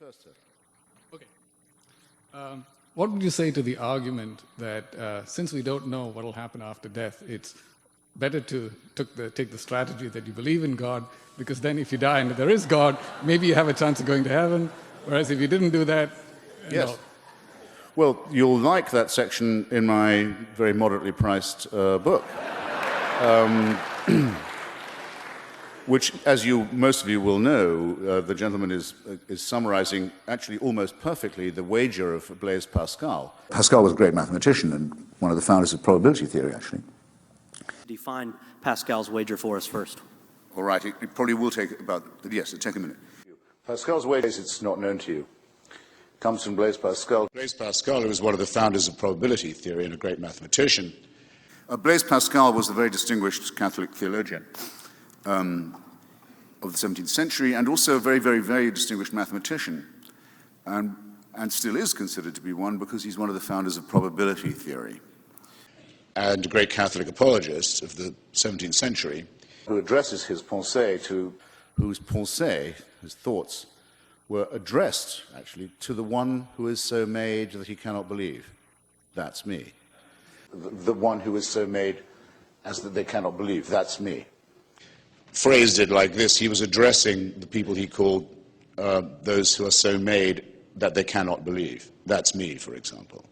first, sir. Okay. What would you say to the argument that since we don't know what will happen after death, it's better to take the strategy that you believe in God, because then if you die and there is God, maybe you have a chance of going to heaven, whereas if you didn't do that... Yes. No. Well, you'll like that section in my very moderately priced book. Which, as most of you will know, the gentleman is summarizing actually almost perfectly the wager of Blaise Pascal. Pascal was a great mathematician and one of the founders of probability theory, actually. Define Pascal's wager for us first. All right, it probably will take about, yes, it'll take a minute. Pascal's wager, it's not known to you, comes from Blaise Pascal. Blaise Pascal, who was one of the founders of probability theory and a great mathematician. Blaise Pascal was a very distinguished Catholic theologian of the 17th century, and also a very, very, very distinguished mathematician, and still is considered to be one because he's one of the founders of probability theory. And a great Catholic apologist of the 17th century, who addresses his pensée to, whose pensée, his thoughts, were addressed, actually, to the one who is so made that he cannot believe. That's me. The one who is so made as that they cannot believe. That's me. Phrased it like this: he was addressing the people he called those who are so made that they cannot believe. That's me, for example.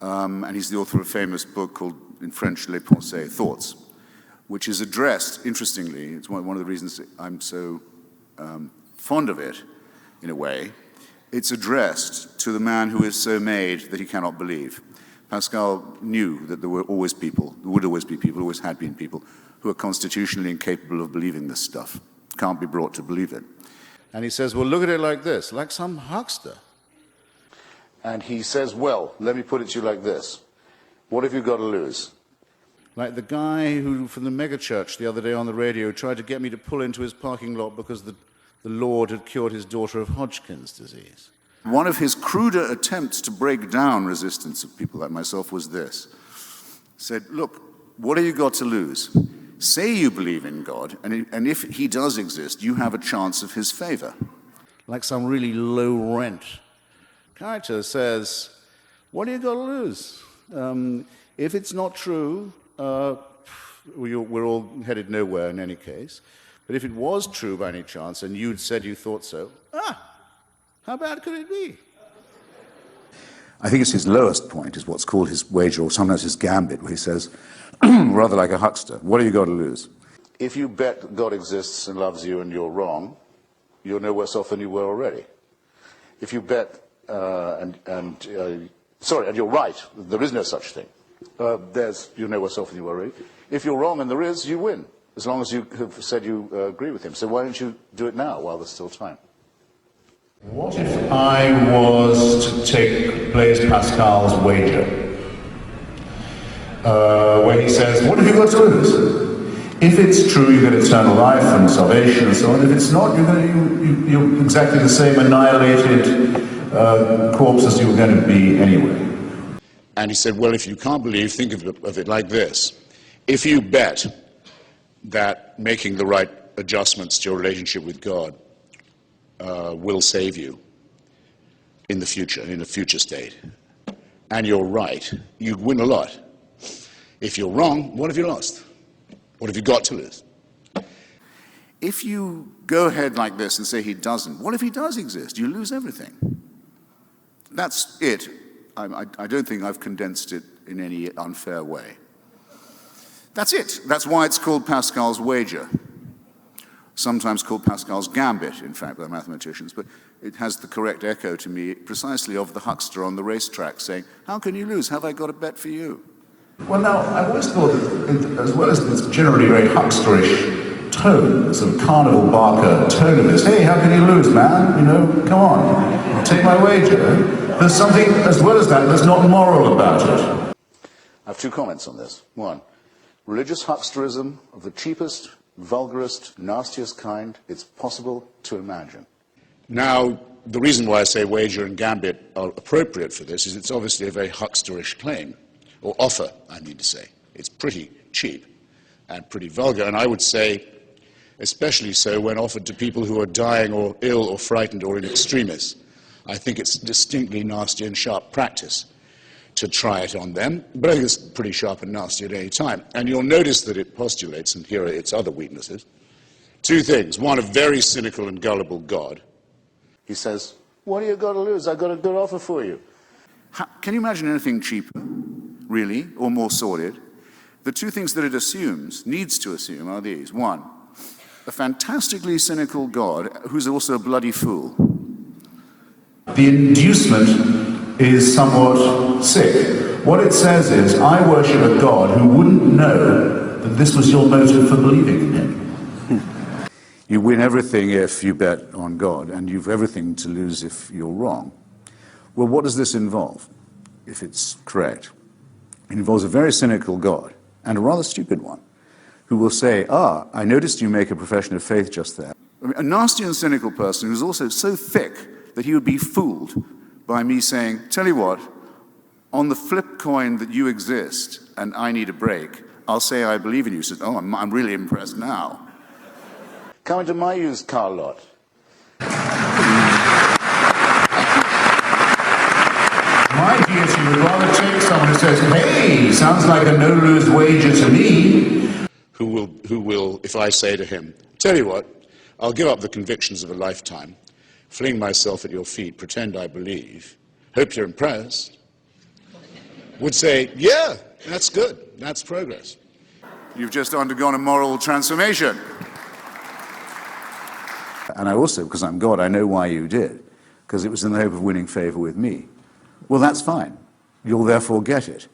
And he's the author of a famous book called, in French, Les Pensées, Thoughts, which is addressed, interestingly, it's one of the reasons I'm so fond of it, in a way, it's addressed to the man who is so made that he cannot believe. Pascal knew that there were always people, there would always be people, always had been people, who are constitutionally incapable of believing this stuff, can't be brought to believe it. And he says, well, look at it like this, like some huckster. And he says, well, let me put it to you like this. What have you got to lose? Like the guy who, from the megachurch the other day on the radio, tried to get me to pull into his parking lot because the Lord had cured his daughter of Hodgkin's disease. One of his cruder attempts to break down resistance of people like myself was this. He said, look, what have you got to lose? Say you believe in God, and if he does exist, you have a chance of his favor. Like some really low rent character says, what do you got to lose? If it's not true, we're all headed nowhere in any case. But if it was true by any chance, and you'd said you thought so, how bad could it be? I think it's his lowest point, is what's called his wager, or sometimes his gambit, where he says, rather like a huckster, what have you got to lose? If you bet God exists and loves you and you're wrong, you're no worse off than you were already. If you bet and you're right, there is no such thing, you're no worse off than you were already. If you're wrong and there is, you win, as long as you have said you agree with him. So why don't you do it now while there's still time? What if I was to take Blaise Pascal's wager, where he says, what have you got to lose? If it's true, you get eternal life and salvation and so on. If it's not, you're exactly the same annihilated corpse as you were going to be anyway. And he said, well, if you can't believe, think of it like this. If you bet that making the right adjustments to your relationship with God will save you in the future, in a future state, and you're right, you win a lot. If you're wrong, what have you lost? What have you got to lose? If you go ahead like this and say he doesn't, what if he does exist? You lose everything. That's it. I don't think I've condensed it in any unfair way. That's it. That's why it's called Pascal's wager. Sometimes called Pascal's gambit, in fact, by mathematicians, but it has the correct echo to me precisely of the huckster on the racetrack saying, how can you lose? Have I got a bet for you? Well, now, I've always thought that, as well as this generally very hucksterish tone, sort of carnival barker tone of this, hey, how can you lose, man? You know, come on, take my wager. There's something, as well as that, that's not moral about it. I have two comments on this. One, religious hucksterism of the cheapest, vulgarest, nastiest kind it's possible to imagine. Now, the reason why I say wager and gambit are appropriate for this is it's obviously a very hucksterish claim, or offer, I mean to say. It's pretty cheap and pretty vulgar, and I would say especially so when offered to people who are dying or ill or frightened or in extremis. I think it's distinctly nasty and sharp practice to try it on them, but I think it's pretty sharp and nasty at any time. And you'll notice that it postulates, and here are its other weaknesses, two things. One, a very cynical and gullible God. He says, what do you got to lose? I've got a good offer for you. Can you imagine anything cheaper, really, or more sordid? The two things that it assumes, needs to assume, are these. One, a fantastically cynical God who's also a bloody fool. The inducement is somewhat sick. What it says is, I worship a God who wouldn't know that this was your motive for believing in him. You win everything if you bet on God, and you've everything to lose if you're wrong. Well, what does this involve, if it's correct? It involves a very cynical God, and a rather stupid one, who will say, I noticed you make a profession of faith just there. I mean, a nasty and cynical person who's also so thick that he would be fooled by me saying, tell you what, on the flip coin that you exist and I need a break, I'll say I believe in you. He says, I'm really impressed now. Come into my used car lot. My deity would rather take someone who says, hey, sounds like a no-lose wager to me. Who will, if I say to him, tell you what, I'll give up the convictions of a lifetime, fling myself at your feet, pretend I believe, hope you're impressed, would say, yeah, that's good, that's progress. You've just undergone a moral transformation. And I also, because I'm God, I know why you did, because it was in the hope of winning favor with me. Well, that's fine. You'll therefore get it.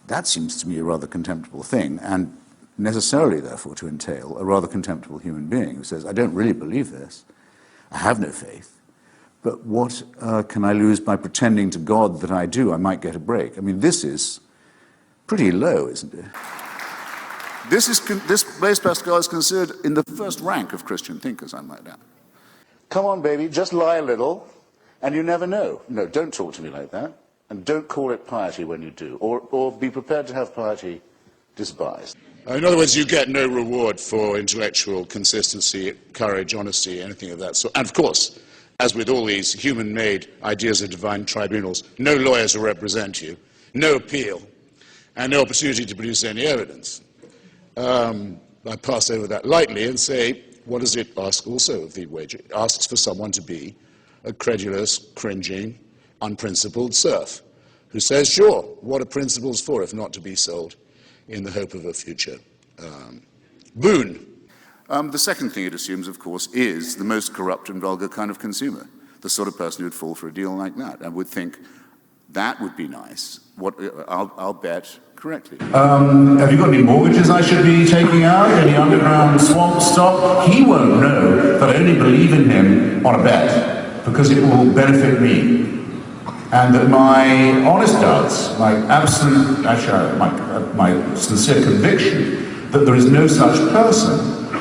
That seems to me a rather contemptible thing, and necessarily, therefore, to entail a rather contemptible human being who says, I don't really believe this, I have no faith, but what can I lose by pretending to God that I do? I might get a break. I mean, this is pretty low, isn't it? This Blaise Pascal is considered in the first rank of Christian thinkers, I might add. Come on, baby, just lie a little, and you never know. No, don't talk to me like that, and don't call it piety when you do, or be prepared to have piety despised. In other words, you get no reward for intellectual consistency, courage, honesty, anything of that sort. And of course, as with all these human-made ideas of divine tribunals, no lawyer to represent you, no appeal, and no opportunity to produce any evidence. I pass over that lightly and say, what does it ask also of the wager? It asks for someone to be a credulous, cringing, unprincipled serf who says, sure, what are principles for if not to be sold in the hope of a future boon? The second thing it assumes, of course, is the most corrupt and vulgar kind of consumer, the sort of person who would fall for a deal like that and would think, that would be nice. I'll bet correctly. Have you got any mortgages I should be taking out? Any underground swamp stock? He won't know that I only believe in him on a bet because it will benefit me. And that my honest doubts, my absolute, actually my sincere conviction that there is no such person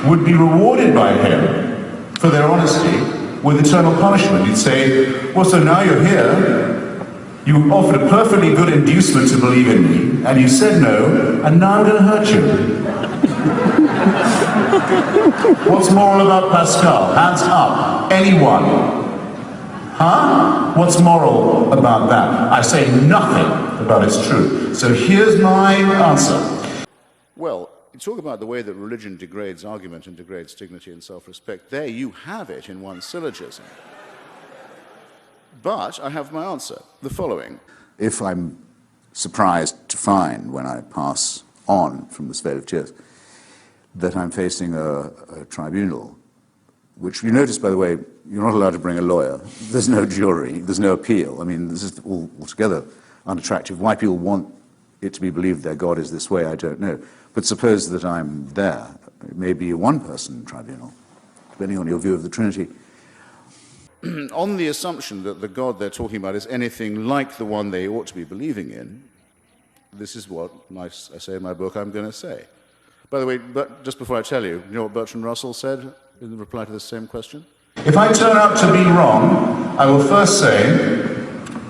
would be rewarded by him for their honesty with eternal punishment. He'd say, well, so now you're here, you offered a perfectly good inducement to believe in me, and you said no, and now I'm going to hurt you. What's moral about Pascal? Hands up. Anyone? Huh? What's moral about that? I say nothing about its truth. So here's my answer. Well, you talk about the way that religion degrades argument and degrades dignity and self-respect. There you have it in one syllogism. But I have my answer, the following. If I'm surprised to find, when I pass on from this vale of tears, that I'm facing a tribunal, which you notice, by the way, you're not allowed to bring a lawyer. There's no jury, there's no appeal. I mean, this is altogether unattractive. Why people want it to be believed their God is this way, I don't know. But suppose that I'm there. It may be a one-person tribunal, depending on your view of the Trinity. On the assumption that the God they're talking about is anything like the one they ought to be believing in, this is what I say in my book I'm going to say. By the way, but just before I tell you, you know what Bertrand Russell said in reply to the same question? If I turn out to be wrong, I will first say,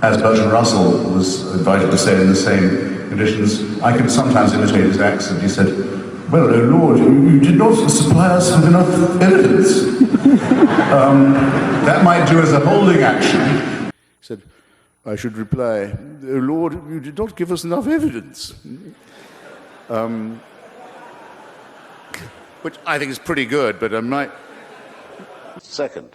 as Bertrand Russell was invited to say in the same conditions, I can sometimes imitate his accent. He said, Well, oh Lord, you did not supply us with enough evidence. That might do as a holding action. He said, I should reply, oh Lord, you did not give us enough evidence. Which I think is pretty good, but I might... Second,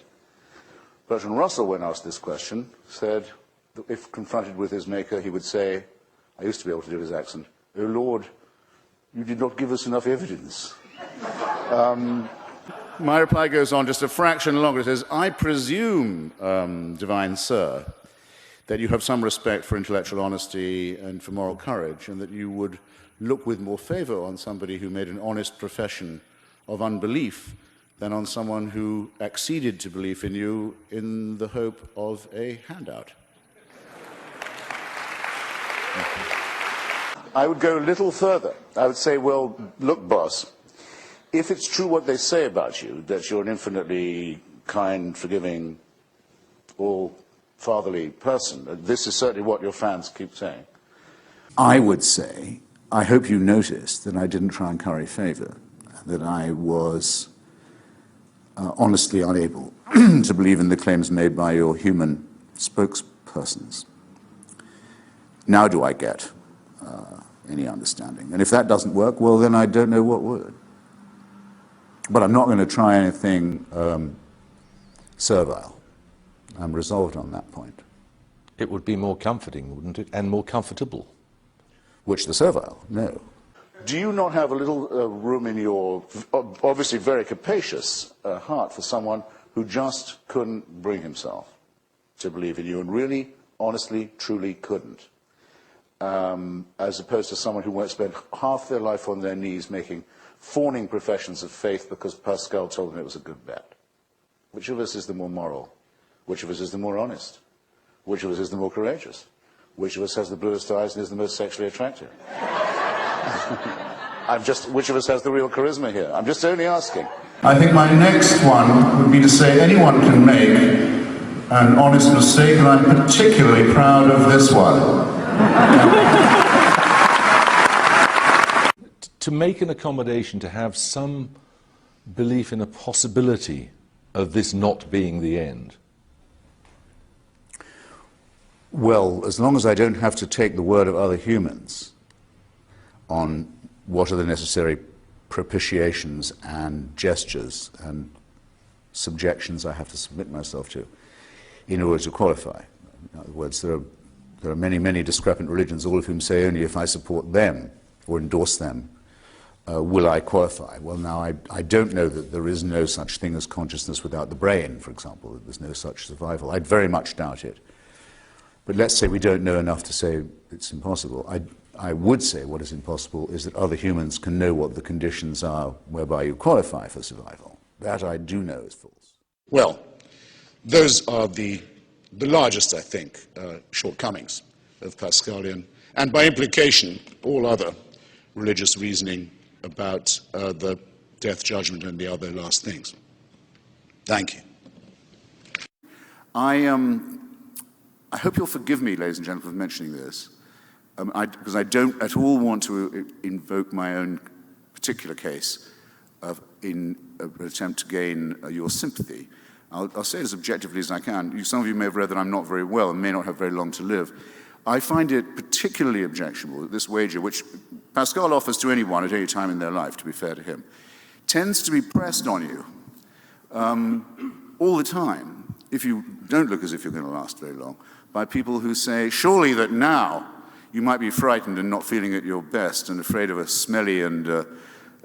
Bertrand Russell, when asked this question, said that if confronted with his maker, he would say, I used to be able to do his accent, oh Lord, you did not give us enough evidence. My reply goes on just a fraction longer. It says, I presume, divine sir, that you have some respect for intellectual honesty and for moral courage, and that you would look with more favor on somebody who made an honest profession of unbelief than on someone who acceded to belief in you in the hope of a handout. I would go a little further. I would say, well, look, boss, if it's true what they say about you, that you're an infinitely kind, forgiving, all-fatherly person, this is certainly what your fans keep saying. I would say, I hope you noticed that I didn't try and curry favor, that I was honestly unable to believe in the claims made by your human spokespersons. Now do I get any understanding? And if that doesn't work, well, then I don't know what would. But I'm not going to try anything servile. I'm resolved on that point. It would be more comforting, wouldn't it? And more comfortable. Which the servile? No. Do you not have a little room in your, obviously very capacious heart for someone who just couldn't bring himself to believe in you and really, honestly, truly couldn't? As opposed to someone who won't spend half their life on their knees making fawning professions of faith because Pascal told them it was a good bet. Which of us is the more moral? Which of us is the more honest? Which of us is the more courageous? Which of us has the bluest eyes and is the most sexually attractive? Which of us has the real charisma here? I'm just only asking. I think my next one would be to say anyone can make an honest mistake, and I'm particularly proud of this one. To make an accommodation, to have some belief in a possibility of this not being the end. Well, as long as I don't have to take the word of other humans on what are the necessary propitiations and gestures and subjections I have to submit myself to in order to qualify. In other words, there are many, many discrepant religions, all of whom say only if I support them or endorse them will I qualify. Well, now, I don't know that there is no such thing as consciousness without the brain, for example, that there's no such survival. I very much doubt it. But let's say we don't know enough to say it's impossible. I would say what is impossible is that other humans can know what the conditions are whereby you qualify for survival. That I do know is false. Well, those are the largest, I think, shortcomings of Pascalian, and by implication, all other religious reasoning about the death judgment and the other last things. Thank you. I hope you'll forgive me, ladies and gentlemen, for mentioning this, because I don't at all want to invoke my own particular case in an attempt to gain your sympathy. I'll say it as objectively as I can. Some of you may have read that I'm not very well and may not have very long to live. I find it particularly objectionable that this wager, which Pascal offers to anyone at any time in their life, to be fair to him, tends to be pressed on you all the time, if you don't look as if you're going to last very long, by people who say, surely that now you might be frightened and not feeling at your best and afraid of a smelly and a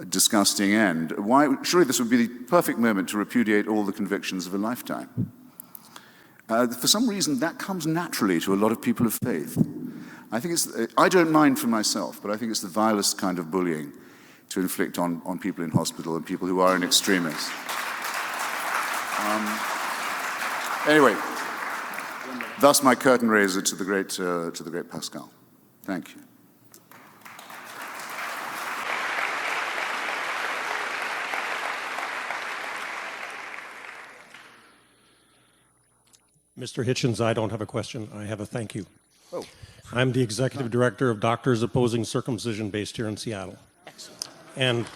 disgusting end. Surely this would be the perfect moment to repudiate all the convictions of a lifetime. For some reason, that comes naturally to a lot of people of faith. I don't mind for myself, but I think it's the vilest kind of bullying to inflict on people in hospital and people who are in extremis. Anyway, thus my curtain raiser to the great Pascal. Thank you. Mr. Hitchens, I don't have a question. I have a thank you. Oh. I'm the executive director of Doctors Opposing Circumcision based here in Seattle. Excellent. And